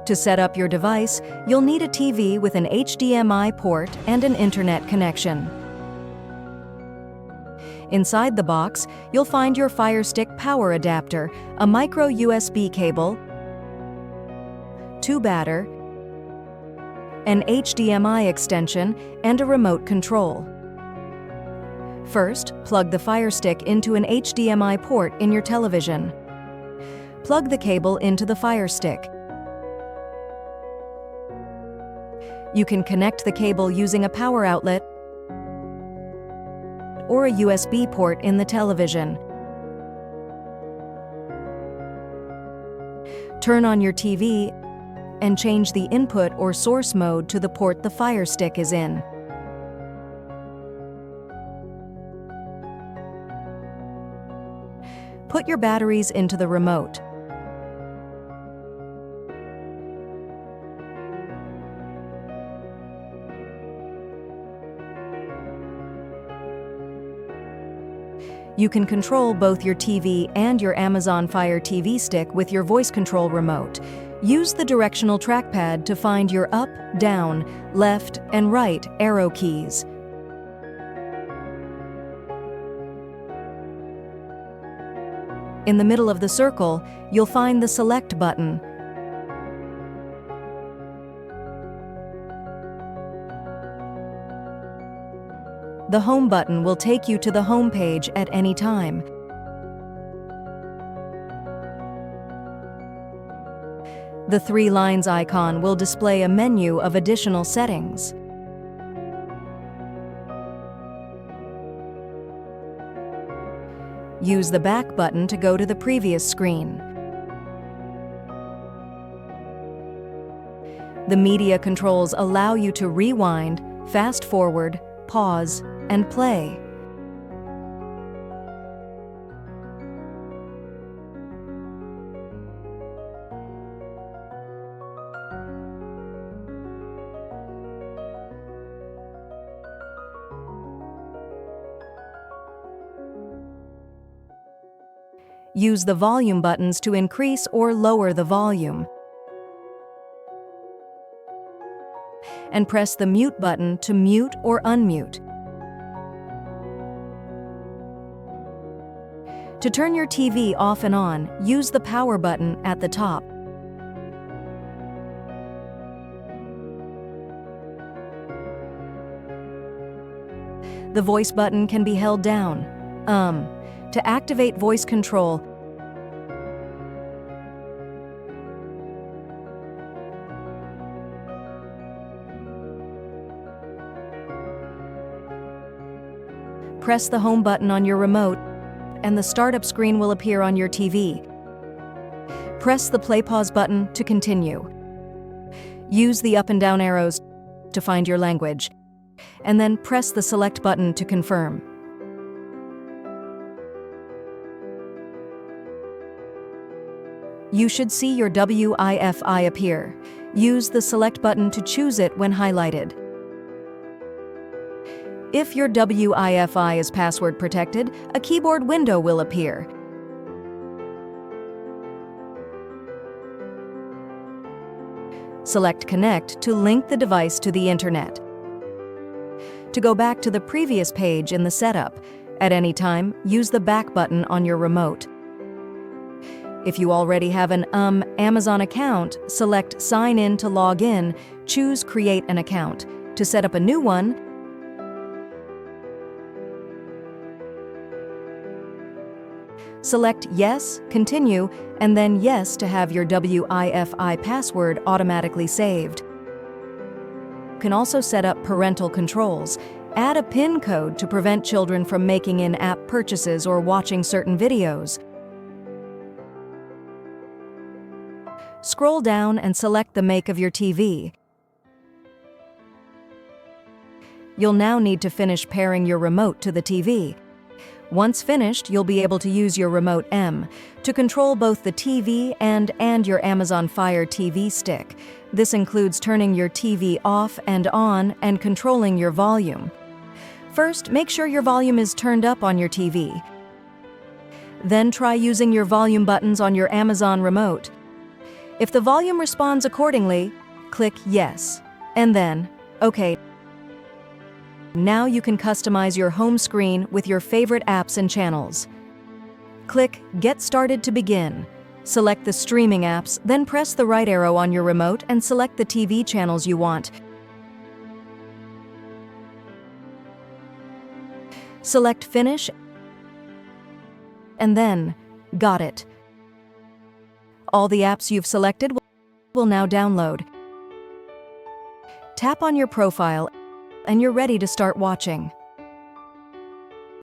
To set up your device, you'll need a TV with an HDMI port and an internet connection. Inside the box, you'll find your Fire Stick power adapter, a micro USB cable, 2 batter, an HDMI extension, and a remote control. First, plug the Fire Stick into an HDMI port in your television. Plug the cable into the Fire Stick. You can connect the cable using a power outlet or a USB port in the television. Turn on your TV and change the input or source mode to the port the Fire Stick is in. Put your batteries into the remote. You can control both your TV and your Amazon Fire TV Stick with your voice control remote. Use the directional trackpad to find your up, down, left, and right arrow keys. In the middle of the circle, you'll find the Select button. The Home button will take you to the home page at any time. The 3 lines icon will display a menu of additional settings. Use the back button to go to the previous screen. The media controls allow you to rewind, fast forward, pause, and play. Use the volume buttons to increase or lower the volume. And press the mute button to mute or unmute. To turn your TV off and on, use the power button at the top. The voice button can be held down. To activate voice control, press the home button on your remote, and the startup screen will appear on your TV. Press the play-pause button to continue. Use the up and down arrows to find your language, and then press the select button to confirm. You should see your Wi-Fi appear. Use the select button to choose it when highlighted. If your Wi-Fi is password protected, a keyboard window will appear. Select Connect to link the device to the internet. To go back to the previous page in the setup, at any time, use the back button on your remote. If you already have an Amazon account, select Sign in to log in, choose Create an account. To set up a new one, select Yes, Continue, and then Yes to have your Wi-Fi password automatically saved. You can also set up parental controls. Add a PIN code to prevent children from making in-app purchases or watching certain videos. Scroll down and select the make of your TV. You'll now need to finish pairing your remote to the TV. Once finished, you'll be able to use your Remote M to control both the TV and your Amazon Fire TV Stick. This includes turning your TV off and on and controlling your volume. First, make sure your volume is turned up on your TV. Then try using your volume buttons on your Amazon remote. If the volume responds accordingly, click Yes, and then OK. Now you can customize your home screen with your favorite apps and channels. Click Get Started to begin. Select the streaming apps, then press the right arrow on your remote and select the TV channels you want. Select Finish, and then got it. All the apps you've selected will now download. Tap on your profile, and you're ready to start watching.